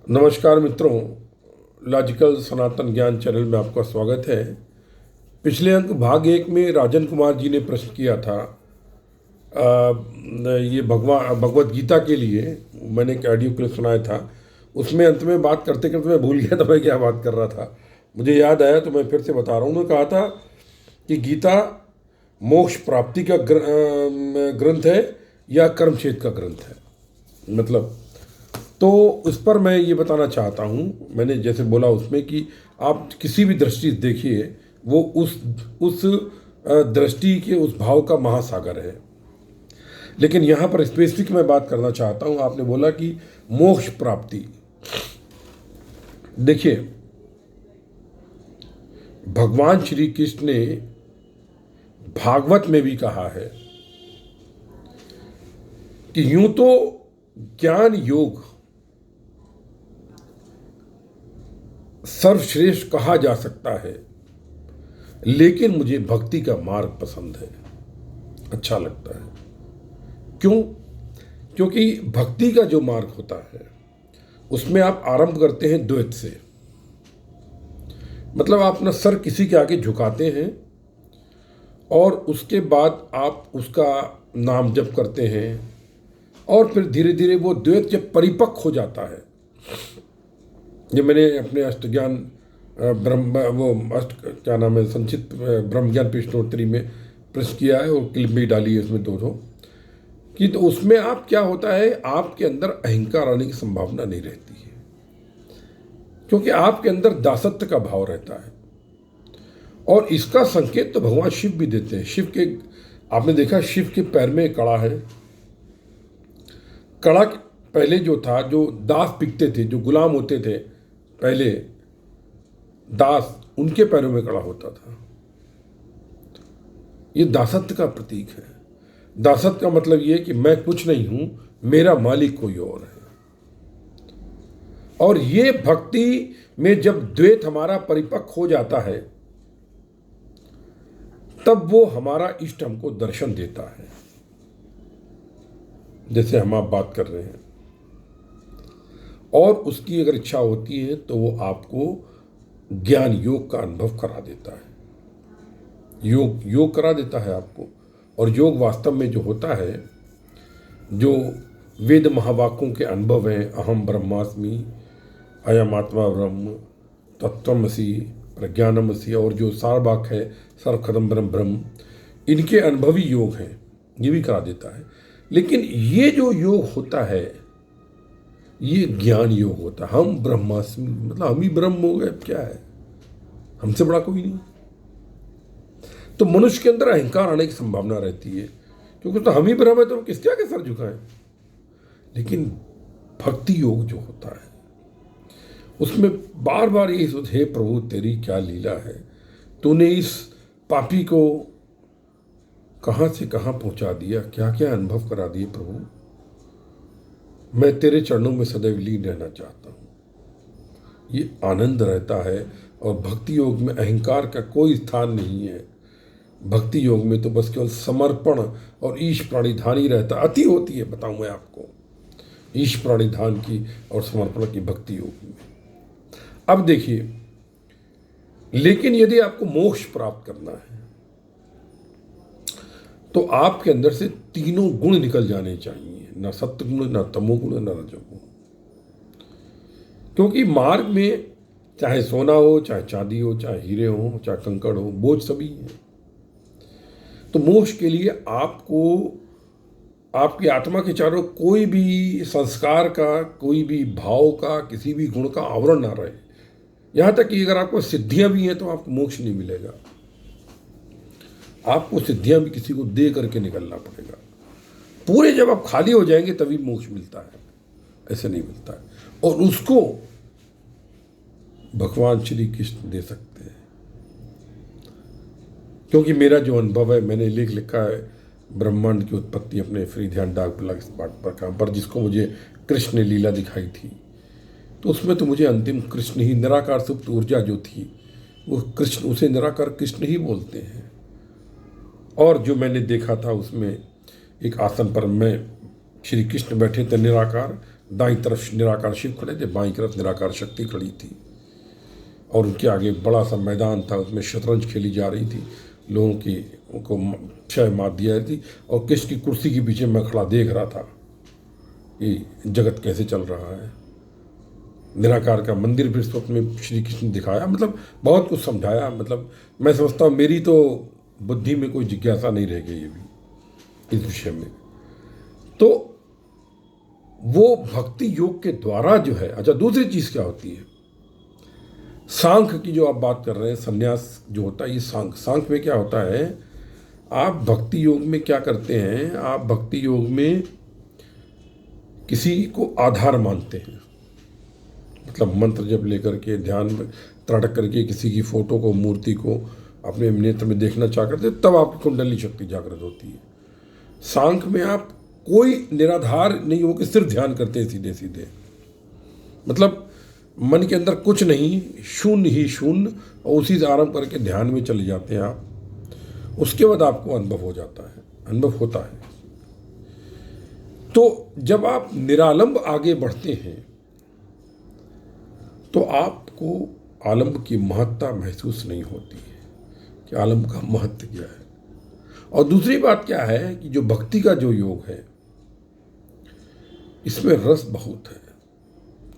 नमस्कार मित्रों, लॉजिकल सनातन ज्ञान चैनल में आपका स्वागत है। पिछले अंक भाग 1 में राजन कुमार जी ने प्रश्न किया था ये भगवत गीता के लिए। मैंने एक ऑडियो क्लिप सुनाया था, उसमें अंत में बात करते करते मैं भूल गया था मैं क्या बात कर रहा था। मुझे याद आया तो मैं फिर से बता रहा हूँ। उन्होंने कहा था कि गीता मोक्ष प्राप्ति का ग्रंथ है या कर्मक्षेत्र का ग्रंथ है। मतलब तो उस पर मैं ये बताना चाहता हूँ, मैंने जैसे बोला उसमें कि आप किसी भी दृष्टि से देखिए, वो उस दृष्टि के उस भाव का महासागर है। लेकिन यहाँ पर स्पेसिफिक मैं बात करना चाहता हूँ। आपने बोला कि मोक्ष प्राप्ति, देखिए भगवान श्री कृष्ण ने भागवत में भी कहा है कि यूं तो ज्ञान योग सर्वश्रेष्ठ कहा जा सकता है, लेकिन मुझे भक्ति का मार्ग पसंद है, अच्छा लगता है। क्यों? क्योंकि भक्ति का जो मार्ग होता है उसमें आप आरंभ करते हैं द्वैत से। मतलब आप अपना सर किसी के आगे झुकाते हैं और उसके बाद आप उसका नाम जप करते हैं, और फिर धीरे धीरे वो द्वैत जब परिपक्व हो जाता है, ये मैंने अपने अष्टज्ञान क्या नाम है, संक्षिप्त ब्रह्म ज्ञान प्रश्नोत्तरी में प्रश्न किया है और क्लिप भी डाली है उसमें दो कि तो उसमें आप क्या होता है, आपके अंदर अहंकार आने की संभावना नहीं रहती है, क्योंकि आपके अंदर दासत्व का भाव रहता है। और इसका संकेत तो भगवान शिव भी देते हैं। शिव के, आपने देखा शिव के पैर में कड़ा है। कड़ा पहले जो था, जो दास बिकते थे, जो गुलाम होते थे पहले दास, उनके पैरों में कड़ा होता था। ये दासत्व का प्रतीक है। दासत्व का मतलब ये कि मैं कुछ नहीं हूं, मेरा मालिक कोई और है। और ये भक्ति में जब द्वैत हमारा परिपक्व हो जाता है, तब वो हमारा इष्ट हमको दर्शन देता है। जैसे हम आप बात कर रहे हैं, और उसकी अगर इच्छा होती है तो वो आपको ज्ञान योग का अनुभव करा देता है। योग करा देता है आपको। और योग वास्तव में जो होता है, जो वेद महावाक्यों के अनुभव हैं, अहम ब्रह्मास्मि, अयम आत्मा ब्रह्म, तत्त्वमसि, प्रज्ञानमसि, और जो सार वाक्य है सर्वखदम ब्रह्म, इनके अनुभवी योग हैं, ये भी करा देता है। लेकिन ये जो योग होता है, ये ज्ञान योग होता है। हम ब्रह्मास्मि, मतलब हम ही ब्रह्म हो गए, क्या है, हमसे बड़ा कोई नहीं। तो मनुष्य के अंदर अहंकार आने की संभावना रहती है, क्योंकि तो हम ही ब्रह्म है, तो हम किसके आगे सर झुकाएं। लेकिन भक्ति योग जो होता है, उसमें बार बार यही सोच, हे प्रभु तेरी क्या लीला है, तूने इस पापी को कहां से कहां पहुंचा दिया, क्या क्या अनुभव करा दिए प्रभु। मैं तेरे चरणों में सदैव लीन रहना चाहता हूँ। ये आनंद रहता है। और भक्ति योग में अहंकार का कोई स्थान नहीं है। भक्ति योग में तो बस केवल समर्पण और ईश प्राणिधान ही रहता। अति होती है, बताऊँ मैं आपको, ईश प्राणिधान की और समर्पण की भक्ति योग में। अब देखिए, लेकिन यदि आपको मोक्ष प्राप्त करना है तो आपके अंदर से तीनों गुण निकल जाने चाहिए, न सत्वगुण, न तमोगुण, न रजोगुण। क्योंकि मार्ग में चाहे सोना हो, चाहे चांदी हो, चाहे हीरे हो, चाहे कंकड़ हो, बोझ सभी है। तो मोक्ष के लिए आपको आपकी आत्मा के चारों कोई भी संस्कार का, कोई भी भाव का, किसी भी गुण का आवरण ना रहे। यहां तक कि अगर आपको सिद्धियां भी हैं तो आपको मोक्ष नहीं मिलेगा। आपको सिद्धियां भी किसी को दे करके निकलना पड़ेगा। पूरे जब आप खाली हो जाएंगे तभी मोक्ष मिलता है, ऐसे नहीं मिलता है। और उसको भगवान श्री कृष्ण दे सकते हैं। क्योंकि मेरा जो अनुभव है, मैंने लेख लिखा है ब्रह्मांड की उत्पत्ति अपने फ्री ध्यान डाक ब्लॉग पर, जिसको मुझे कृष्ण ने लीला दिखाई थी, तो उसमें तो मुझे अंतिम कृष्ण ही, निराकार सुप्त ऊर्जा जो थी वो कृष्ण, उसे निराकार कृष्ण ही बोलते हैं। और जो मैंने देखा था उसमें एक आसन पर मैं, श्री कृष्ण बैठे थे निराकार, दाईं तरफ निराकार शिव खड़े थे, बाईं तरफ निराकार शक्ति खड़ी थी, और उनके आगे बड़ा सा मैदान था, उसमें शतरंज खेली जा रही थी, लोगों की उनको क्षय मात दिया थी, और कृष्ण की कुर्सी के पीछे मैं खड़ा देख रहा था कि जगत कैसे चल रहा है। निराकार का मंदिर भी स्वप्न में श्री कृष्ण ने दिखाया, मतलब बहुत कुछ समझाया। मतलब मैं समझता हूँ मेरी तो बुद्धि में कोई जिज्ञासा नहीं रह गई अभी इस विषय में। तो वो भक्ति योग के द्वारा जो है, अच्छा दूसरी चीज़ क्या होती है, सांख्य की जो आप बात कर रहे हैं, संन्यास जो होता है, ये सांख्य में क्या होता है, आप भक्ति योग में क्या करते हैं, आप भक्ति योग में किसी को आधार मानते हैं, मतलब मंत्र जब लेकर के ध्यान में त्राटक करके किसी की फोटो को, मूर्ति को अपने नेत्र में देखना चाह करते, तब आपकी कुंडली शक्ति जागृत होती है। सांख्य में आप कोई निराधार नहीं हो कि सिर्फ ध्यान करते हैं सीधे सीधे, मतलब मन के अंदर कुछ नहीं, शून्य ही शून्य, और उसी से आरंभ करके ध्यान में चले जाते हैं आप। उसके बाद आपको अनुभव हो जाता है, अनुभव होता है। तो जब आप निरालंब आगे बढ़ते हैं तो आपको आलंब की महत्ता महसूस नहीं होती है कि आलंब का महत्व क्या है। और दूसरी बात क्या है कि जो भक्ति का जो योग है, इसमें रस बहुत है,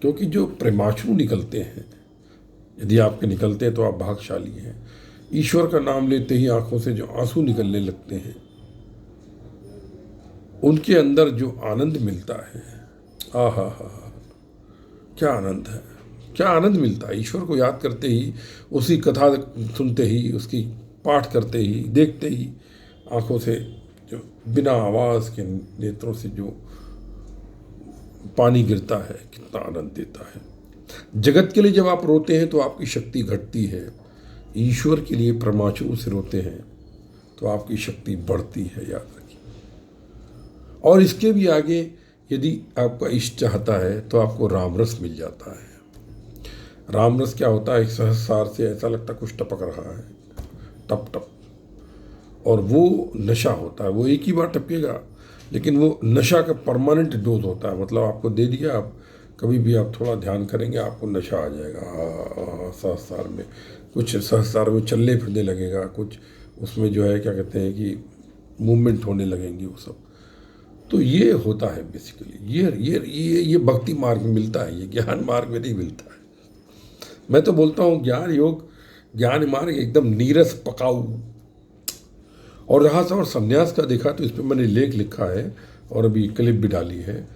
क्योंकि जो प्रेमाश्रु निकलते हैं, यदि आपके निकलते हैं तो आप भाग्यशाली हैं। ईश्वर का नाम लेते ही आंखों से जो आंसू निकलने लगते हैं, उनके अंदर जो आनंद मिलता है, आहा हा, क्या आनंद है, क्या आनंद मिलता है। ईश्वर को याद करते ही, उसकी कथा सुनते ही, उसकी पाठ करते ही, देखते ही आंखों से जो बिना आवाज़ के नेत्रों से जो पानी गिरता है, कितना आनंद देता है। जगत के लिए जब आप रोते हैं तो आपकी शक्ति घटती है, ईश्वर के लिए परमाणु से रोते हैं तो आपकी शक्ति बढ़ती है, याद रखिए। और इसके भी आगे यदि आपका इष्ट चाहता है तो आपको रामरस मिल जाता है। रामरस क्या होता है, एक सहस्रार से ऐसा लगता कुछ टपक रहा है, टप टप, और वो नशा होता है। वो एक ही बार टपकेगा, लेकिन वो नशा का परमानेंट डोज होता है, मतलब आपको दे दिया, आप कभी भी आप थोड़ा ध्यान करेंगे आपको नशा आ जाएगा। सहस्रार में कुछ, सहस्रार में चलने फिरने लगेगा, कुछ उसमें जो है क्या कहते हैं कि मूवमेंट होने लगेंगी वो सब। तो ये होता है बेसिकली, ये भक्ति मार्ग में मिलता है, ये ज्ञान मार्ग में नहीं मिलता है। मैं तो बोलता हूँ ज्ञान योग, ज्ञान मार्ग एकदम नीरस पकाऊ। और रहा सा और संन्यास का देखा तो इस पर मैंने लेख लिखा है और अभी क्लिप भी डाली है।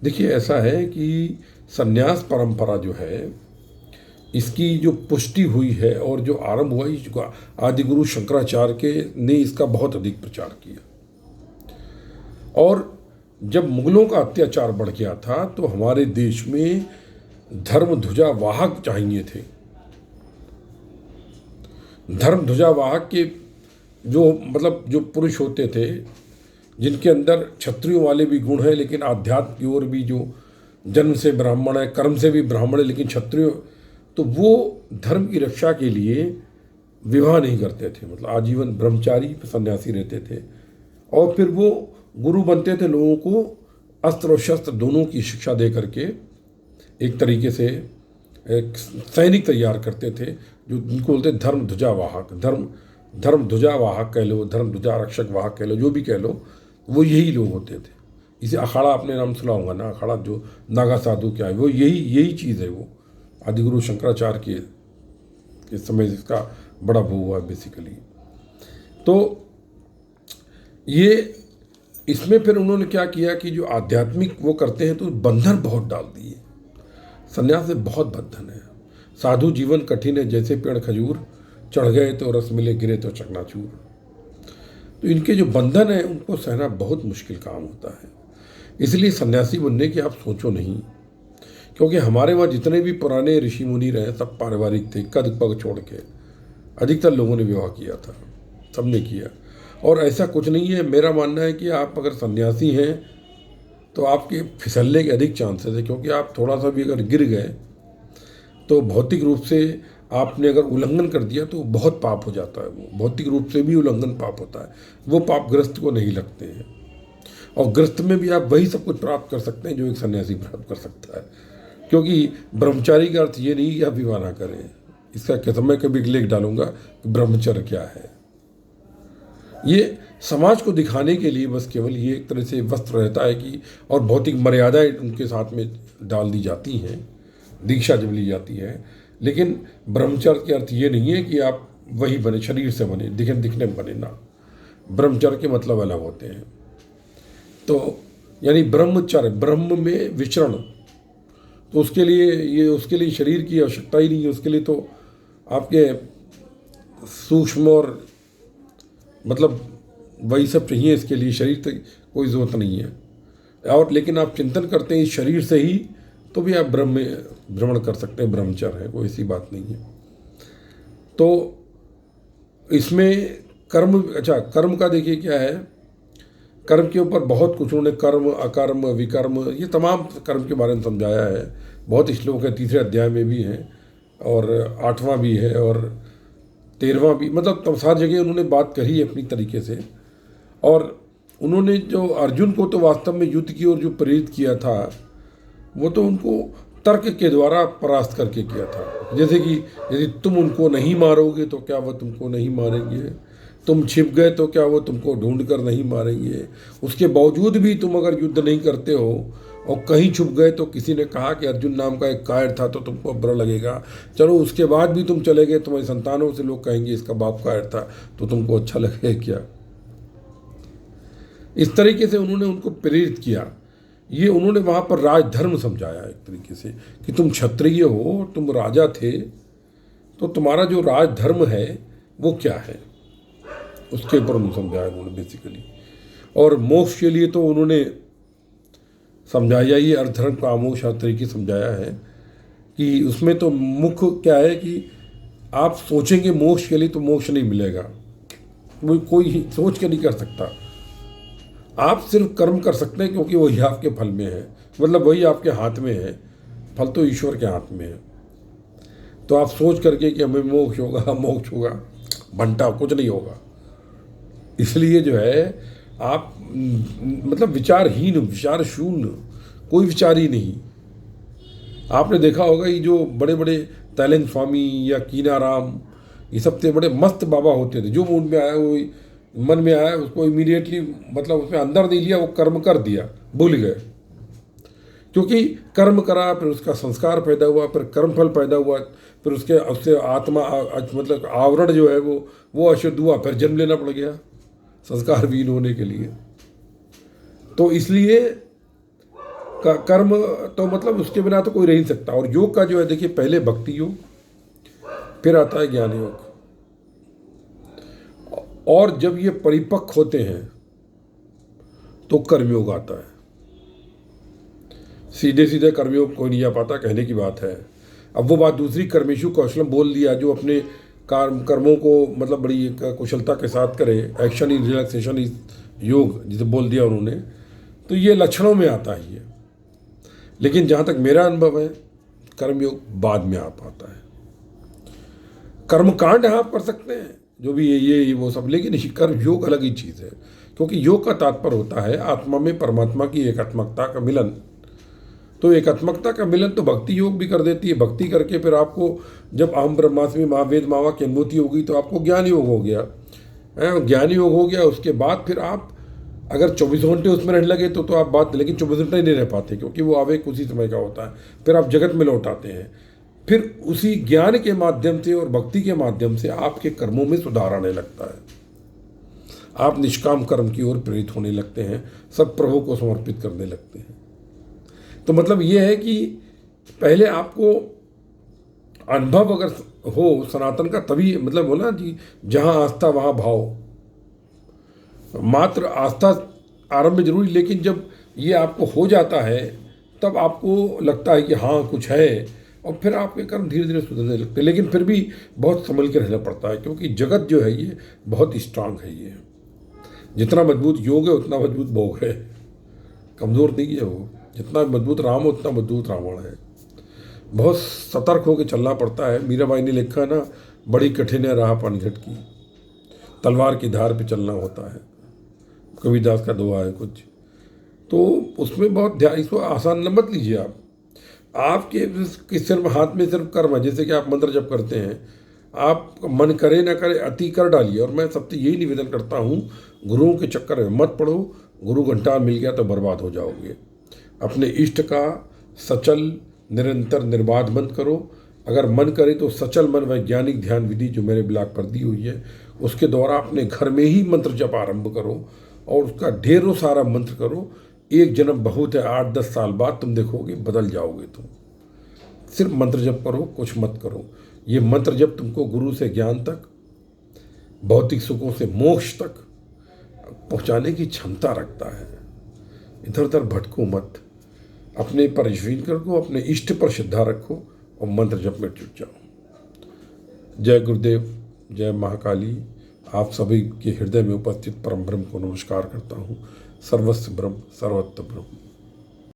देखिए ऐसा है कि संन्यास परंपरा जो है, इसकी जो पुष्टि हुई है और जो आरंभ हुआ, इसका आदि गुरु शंकराचार्य के ने इसका बहुत अधिक प्रचार किया। और जब मुगलों का अत्याचार बढ़ गया था तो हमारे देश में धर्म ध्वजा वाहक चाहिए थे। धर्म ध्वजा वाहक के जो मतलब जो पुरुष होते थे, जिनके अंदर क्षत्रियों वाले भी गुण हैं, लेकिन आध्यात्म की ओर भी, जो जन्म से ब्राह्मण है, कर्म से भी ब्राह्मण है, लेकिन क्षत्रिय, तो वो धर्म की रक्षा के लिए विवाह नहीं करते थे, मतलब आजीवन ब्रह्मचारी सन्यासी रहते थे। और फिर वो गुरु बनते थे, लोगों को अस्त्र और शस्त्र दोनों की शिक्षा दे करके एक तरीके से एक सैनिक तैयार करते थे, जो जिनको बोलते धर्म ध्वजा वाहक, धर्म ध्वजा वाहक कह लो, धर्म ध्वजा रक्षक वाहक कह लो, जो भी कह लो, वो यही लोग होते थे। इसे अखाड़ा आपने नाम सुना होगा ना, अखाड़ा जो नागा साधु क्या है, वो यही चीज़ है। वो आदिगुरु शंकराचार्य के समय इसका बड़ा वो हुआ बेसिकली। तो ये इसमें फिर उन्होंने क्या किया कि जो आध्यात्मिक वो करते हैं तो बंधन बहुत डाल दिए। संन्यास से बहुत बंधन है। साधु जीवन कठिन है जैसे पेड़ खजूर, चढ़ गए तो रस मिले, गिरे तो चकनाचूर। तो इनके जो बंधन है उनको सहना बहुत मुश्किल काम होता है। इसलिए सन्यासी बनने की आप सोचो नहीं, क्योंकि हमारे वहाँ जितने भी पुराने ऋषि मुनि रहे सब पारिवारिक थे, कद पग छोड़ के अधिकतर लोगों ने विवाह किया था, सबने किया। और ऐसा कुछ नहीं है, मेरा मानना है कि आप अगर सन्यासी हैं तो आपके फिसलने के अधिक चांसेस है, क्योंकि आप थोड़ा सा भी अगर गिर गए तो भौतिक रूप से आपने अगर उल्लंघन कर दिया तो बहुत पाप हो जाता है। वो भौतिक रूप से भी उल्लंघन पाप होता है, वो पाप ग्रस्त को नहीं लगते हैं। और गृहस्थ में भी आप वही सब कुछ प्राप्त कर सकते हैं जो एक सन्यासी प्राप्त कर सकता है। क्योंकि ब्रह्मचारी का अर्थ ये नहीं कि आप विवाह ना करें। इसका कैसे मैं कभी लेख डालूंगा कि ब्रह्मचर्य क्या है। ये समाज को दिखाने के लिए बस केवल ये एक तरह से वस्त्र रहता है कि, और भौतिक मर्यादाएं उनके साथ में डाल दी जाती हैं, दीक्षा जब ली जाती है। लेकिन ब्रह्मचर्य के अर्थ ये नहीं है कि आप वही बने, शरीर से बने, दिखने में बने ना। ब्रह्मचर्य के मतलब अलग होते हैं। तो यानी ब्रह्मचर्य, ब्रह्म में विचरण, तो उसके लिए शरीर की आवश्यकता ही नहीं है। उसके लिए तो आपके सूक्ष्म और मतलब वही सब चाहिए। इसके लिए शरीर तक कोई ज़रूरत नहीं है। और लेकिन आप चिंतन करते हैं इस शरीर से ही, तो भी आप ब्रह्म में भ्रमण कर सकते हैं। ब्रह्मचर्य है, कोई ऐसी बात नहीं है। तो इसमें कर्म, अच्छा कर्म का देखिए क्या है। कर्म के ऊपर बहुत कुछ उन्होंने, कर्म, अकर्म, विकर्म, ये तमाम कर्म के बारे में समझाया है। बहुत श्लोक है, 3रे अध्याय में भी हैं और 8वां भी है और 13वां भी। मतलब तब सारी जगह उन्होंने बात कही है अपनी तरीके से। और उन्होंने जो अर्जुन को तो वास्तव में युद्ध की ओर जो प्रेरित किया था, वो तो उनको तर्क के द्वारा परास्त करके किया था। जैसे कि यदि तुम उनको नहीं मारोगे तो क्या वो तुमको नहीं मारेंगे, तुम छिप गए तो क्या वो तुमको ढूंढ कर नहीं मारेंगे, उसके बावजूद भी तुम अगर युद्ध नहीं करते हो और कहीं छुप गए तो किसी ने कहा कि अर्जुन नाम का एक कायर था तो तुमको बुरा लगेगा, चलो उसके बाद भी तुम चले गए, तुम्हारी संतानों से लोग कहेंगे इसका बाप कायर था, तो तुमको अच्छा लगेगा क्या। इस तरीके से उन्होंने उनको प्रेरित किया। ये उन्होंने वहाँ पर राजधर्म समझाया एक तरीके से कि तुम क्षत्रिय हो, तुम राजा थे, तो तुम्हारा जो राजधर्म है वो क्या है, उसके ऊपर उन्होंने समझाया उन्होंने बेसिकली। और मोक्ष के लिए तो उन्होंने समझाया ही, अर्धधर्म का मोक्ष हर तरीके समझाया है कि उसमें तो मुख्य क्या है कि आप सोचेंगे मोक्ष के लिए तो मोक्ष नहीं मिलेगा, वो कोई सोच के नहीं कर सकता। आप सिर्फ कर्म कर सकते हैं क्योंकि वही आपके फल में है, मतलब वही आपके हाथ में है, फल तो ईश्वर के हाथ में है। तो आप सोच करके कि हमें मोक्ष होगा, मोक्ष होगा, बंटा कुछ नहीं होगा। इसलिए जो है आप मतलब विचारहीन, विचार शून्य, कोई विचार ही नहीं। आपने देखा होगा ये जो बड़े बड़े तैलेंग स्वामी या कीनाराम, ये सबसे बड़े मस्त बाबा होते थे, जो मन में आया वो मन में आया उसको इमीडिएटली मतलब उसमें अंदर नहीं लिया, वो कर्म कर दिया, भूल गए। क्योंकि कर्म करा, फिर उसका संस्कार पैदा हुआ, फिर कर्मफल पैदा हुआ, फिर उससे आत्मा मतलब आवरण जो है वो अशुद्ध हुआ, फिर जन्म लेना पड़ गया संस्कार विहीन होने के लिए। तो इसलिए कर्म तो मतलब उसके बिना तो कोई रह नहीं सकता। और योग का जो है देखिए, पहले भक्ति योग, फिर आता है ज्ञान योग, और जब ये परिपक्व होते हैं तो कर्मयोग आता है। सीधे सीधे कर्मयोग कोई नहीं आ पाता, कहने की बात है। अब वो बात दूसरी, कर्मेशु कौशलम बोल दिया, जो अपने कर्मों को मतलब बड़ी कुशलता के साथ करे, एक्शन इज रिलैक्सेशन इज योग जिसे बोल दिया उन्होंने, तो ये लक्षणों में आता है ये। लेकिन जहाँ तक मेरा अनुभव है, कर्मयोग बाद में आ पाता है। कर्मकांड आप कर सकते हैं जो भी ये वो सब, लेकिन कर्म योग अलग ही चीज़ है। क्योंकि योग का तात्पर्य होता है आत्मा में परमात्मा की एकात्मकता का मिलन। तो एकात्मकता का मिलन तो भक्ति योग भी कर देती है। भक्ति करके फिर आपको जब अहम ब्रह्मास्मि महावेद मावा की अनुभूति होगी तो आपको ज्ञान योग हो गया, ज्ञान योग हो गया। उसके बाद फिर आप अगर 24 घंटे उसमें रहने लगे तो आप बात, लेकिन 24 घंटे ही नहीं रह पाते, क्योंकि वो आवेग उसी समय का होता है। फिर आप जगत में लौट आते हैं। फिर उसी ज्ञान के माध्यम से और भक्ति के माध्यम से आपके कर्मों में सुधार आने लगता है। आप निष्काम कर्म की ओर प्रेरित होने लगते हैं, सब प्रभु को समर्पित करने लगते हैं। तो मतलब ये है कि पहले आपको अनुभव अगर हो सनातन का, तभी मतलब हो ना कि जहाँ आस्था वहाँ भाव। मात्र आस्था आरंभ में जरूरी, लेकिन जब ये आपको हो जाता है तब आपको लगता है कि हाँ कुछ है, और फिर आपके कर्म धीरे धीरे सुधरने लगते हैं। लेकिन फिर भी बहुत संभल के रहना पड़ता है, क्योंकि जगत जो है ये बहुत स्ट्रांग है। ये जितना मजबूत योग है उतना मजबूत भोग है, कमज़ोर नहीं है वो। जितना मजबूत राम उतना मजबूत रावण है। बहुत सतर्क होकर चलना पड़ता है। मीराबाई ने लिखा ना, बड़ी कठिन है राह पानीघट की, तलवार की धार पे चलना होता है। कबीरदास का दोहा है कुछ। तो उसमें बहुत ध्यान, इसको आसान न मत लीजिए आप। आपके सिर्फ हाथ में सिर्फ कर्म है, जैसे कि आप मंत्र जप करते हैं, आप मन करे ना करे अति कर डालिए। और मैं सबसे यही निवेदन करता हूँ, गुरुओं के चक्कर में मत पड़ो। गुरु घंटा मिल गया तो बर्बाद हो जाओगे। अपने इष्ट का सचल निरंतर निर्बाध मंत्र करो। अगर मन करे तो सचल मन वैज्ञानिक ध्यान विधि जो मेरे ब्लॉग पर दी हुई है, उसके द्वारा अपने घर में ही मंत्र जप आरंभ करो और उसका ढेरों सारा मंत्र करो। एक जन्म बहुत है, 8-10 साल बाद तुम देखोगे बदल जाओगे तुम। सिर्फ मंत्र जप करो, कुछ मत करो। ये मंत्र जप तुमको गुरु से ज्ञान तक, भौतिक सुखों से मोक्ष तक पहुंचाने की क्षमता रखता है। इधर उधर भटको मत, अपने पर यकीन करो, अपने इष्ट पर श्रद्धा रखो और मंत्र जप में जुट जाओ। जय गुरुदेव, जय महाकाली। आप सभी के हृदय में उपस्थित परम ब्रह्म को नमस्कार करता हूँ। सर्वस्व ब्रह्म, सर्वत्र ब्रह्म।